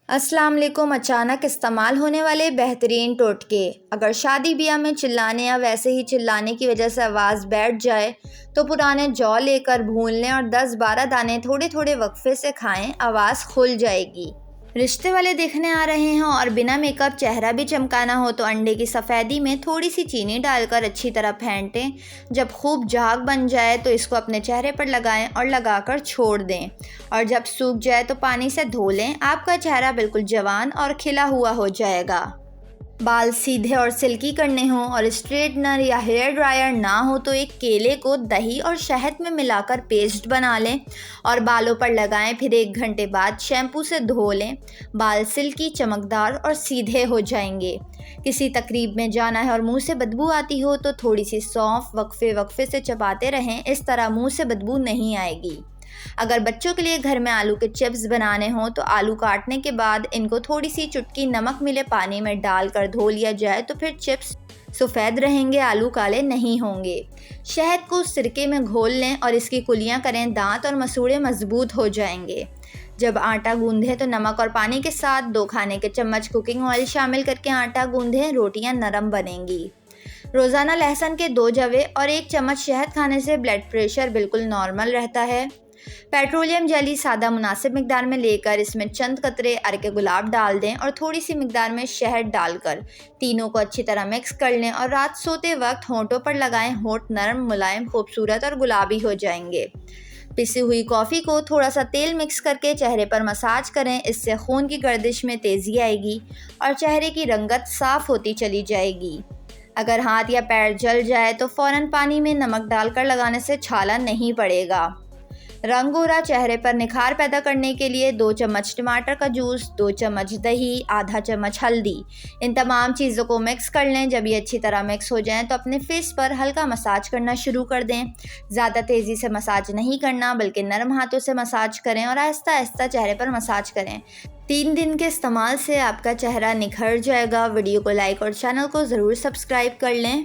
अस्सलाम वालेकुम। अचानक इस्तेमाल होने वाले बेहतरीन टोटके। अगर शादी ब्याह में चिल्लाने या वैसे ही चिल्लाने की वजह से आवाज़ बैठ जाए तो पुराने जौ लेकर भून लें और 10-12 दाने थोड़े थोड़े वक्फे से खाएं, आवाज़ खुल जाएगी। रिश्ते वाले देखने आ रहे हों और बिना मेकअप चेहरा भी चमकाना हो तो अंडे की सफ़ेदी में थोड़ी सी चीनी डालकर अच्छी तरह फेंटें। जब खूब झाग बन जाए तो इसको अपने चेहरे पर लगाएं और लगाकर छोड़ दें, और जब सूख जाए तो पानी से धो लें। आपका चेहरा बिल्कुल जवान और खिला हुआ हो जाएगा। बाल सीधे और सिल्की करने हों और स्ट्रेटनर या हेयर ड्रायर ना हो तो एक केले को दही और शहद में मिलाकर पेस्ट बना लें और बालों पर लगाएं। फिर 1 घंटे बाद शैम्पू से धो लें। बाल सिल्की, चमकदार और सीधे हो जाएंगे। किसी तकरीब में जाना है और मुंह से बदबू आती हो तो थोड़ी सी सौंफ वक्फे वक्फे से चबाते रहें, इस तरह मुंह से बदबू नहीं आएगी। अगर बच्चों के लिए घर में आलू के चिप्स बनाने हों तो आलू काटने के बाद इनको थोड़ी सी चुटकी नमक मिले पानी में डालकर धो लिया जाए तो फिर चिप्स सफ़ेद रहेंगे, आलू काले नहीं होंगे। शहद को सिरके में घोल लें और इसकी कुलियां करें, दांत और मसूड़े मजबूत हो जाएंगे। जब आटा गूंधें तो नमक और पानी के साथ 2 खाने के चम्मच कुकिंग ऑयल शामिल करके आटा गूंधें, रोटियां नरम बनेंगी। रोज़ाना लहसुन के 2 जवे और 1 चम्मच शहद खाने से ब्लड प्रेशर बिल्कुल नॉर्मल रहता है। पेट्रोलियम जेली सादा मुनासिब मिकदार में लेकर इसमें चंद कतरे अरके गुलाब डाल दें और थोड़ी सी मिकदार में शहद डालकर तीनों को अच्छी तरह मिक्स कर लें और रात सोते वक्त होंठों पर लगाएं। होंठ नरम, मुलायम, खूबसूरत और गुलाबी हो जाएंगे। पिसी हुई कॉफ़ी को थोड़ा सा तेल मिक्स करके चेहरे पर मसाज करें, इससे खून की गर्दिश में तेज़ी आएगी और चेहरे की रंगत साफ़ होती चली जाएगी। अगर हाथ या पैर जल जाए तो फ़ौरन पानी में नमक डालकर लगाने से छाला नहीं पड़ेगा। रंग गोरा चेहरे पर निखार पैदा करने के लिए 2 चम्मच टमाटर का जूस, 2 चम्मच दही, आधा चम्मच हल्दी, इन तमाम चीज़ों को मिक्स कर लें। जब ये अच्छी तरह मिक्स हो जाएं तो अपने फेस पर हल्का मसाज करना शुरू कर दें। ज़्यादा तेज़ी से मसाज नहीं करना बल्कि नरम हाथों से मसाज करें और आहिस्ता आहिस्ता चेहरे पर मसाज करें। 3 दिन के इस्तेमाल से आपका चेहरा निखर जाएगा। वीडियो को लाइक और चैनल को ज़रूर सब्सक्राइब कर लें।